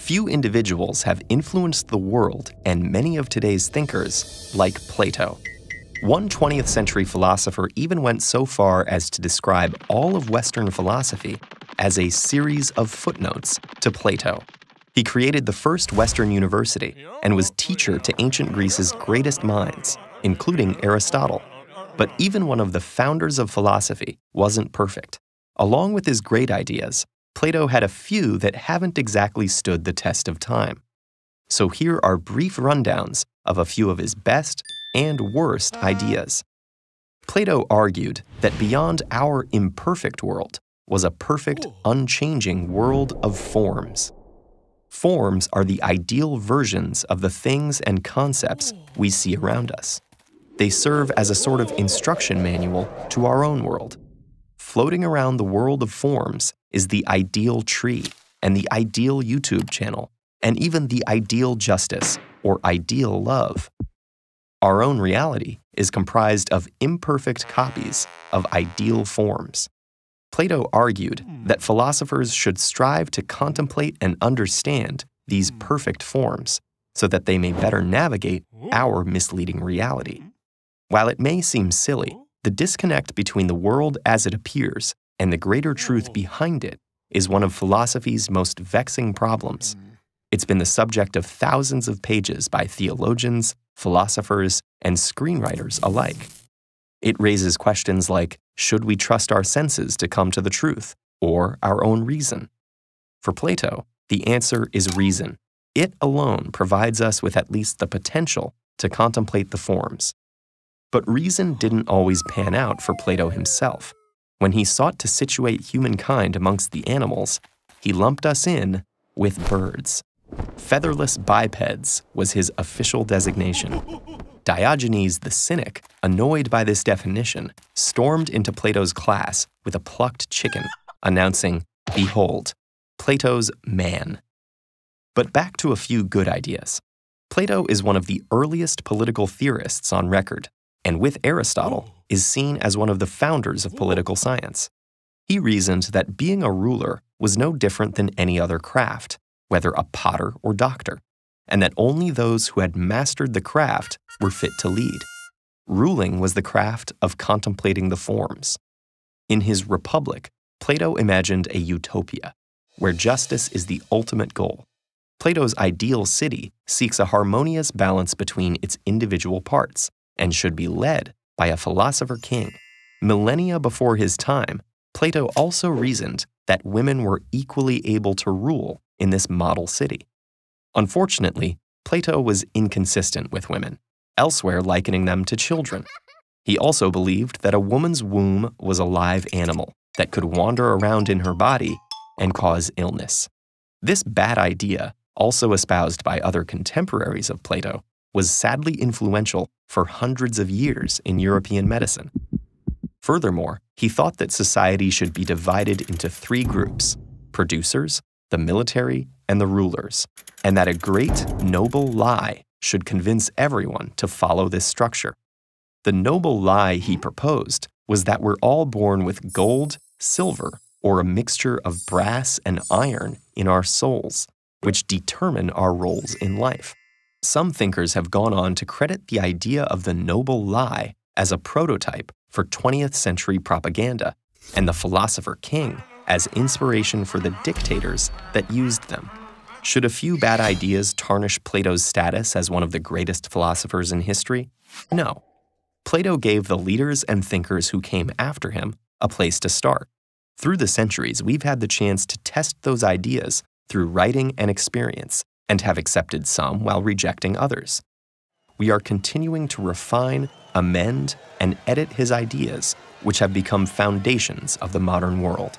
Few individuals have influenced the world and many of today's thinkers like Plato. One 20th century philosopher even went so far as to describe all of Western philosophy as a series of footnotes to Plato. He created the first Western university and was teacher to ancient Greece's greatest minds, including Aristotle. But even one of the founders of philosophy wasn't perfect. Along with his great ideas, Plato had a few that haven't exactly stood the test of time. So here are brief rundowns of a few of his best and worst ideas. Plato argued that beyond our imperfect world was a perfect, unchanging world of forms. Forms are the ideal versions of the things and concepts we see around us. They serve as a sort of instruction manual to our own world. Floating around the world of forms is the ideal tree and the ideal YouTube channel, and even the ideal justice or ideal love. Our own reality is comprised of imperfect copies of ideal forms. Plato argued that philosophers should strive to contemplate and understand these perfect forms so that they may better navigate our misleading reality. While it may seem silly, the disconnect between the world as it appears and the greater truth behind it is one of philosophy's most vexing problems. It's been the subject of thousands of pages by theologians, philosophers, and screenwriters alike. It raises questions like, should we trust our senses to come to the truth, or our own reason? For Plato, the answer is reason. It alone provides us with at least the potential to contemplate the forms. But reason didn't always pan out for Plato himself. When he sought to situate humankind amongst the animals, he lumped us in with birds. Featherless bipeds was his official designation. Diogenes the cynic, annoyed by this definition, stormed into Plato's class with a plucked chicken, announcing, "Behold, Plato's man." But back to a few good ideas. Plato is one of the earliest political theorists on record, and with Aristotle, is seen as one of the founders of political science. He reasoned that being a ruler was no different than any other craft, whether a potter or doctor, and that only those who had mastered the craft were fit to lead. Ruling was the craft of contemplating the forms. In his Republic, Plato imagined a utopia, where justice is the ultimate goal. Plato's ideal city seeks a harmonious balance between its individual parts and should be led by a philosopher king. Millennia before his time, Plato also reasoned that women were equally able to rule in this model city. Unfortunately, Plato was inconsistent with women, elsewhere likening them to children. He also believed that a woman's womb was a live animal that could wander around in her body and cause illness. This bad idea, also espoused by other contemporaries of Plato, was sadly influential for hundreds of years in European medicine. Furthermore, he thought that society should be divided into three groups: producers, the military, and the rulers, and that a great, noble lie should convince everyone to follow this structure. The noble lie he proposed was that we're all born with gold, silver, or a mixture of brass and iron in our souls, which determine our roles in life. Some thinkers have gone on to credit the idea of the noble lie as a prototype for 20th century propaganda, and the philosopher king as inspiration for the dictators that used them. Should a few bad ideas tarnish Plato's status as one of the greatest philosophers in history? No. Plato gave the leaders and thinkers who came after him a place to start. Through the centuries, we've had the chance to test those ideas through writing and experience, and have accepted some while rejecting others. We are continuing to refine, amend, and edit his ideas, which have become foundations of the modern world.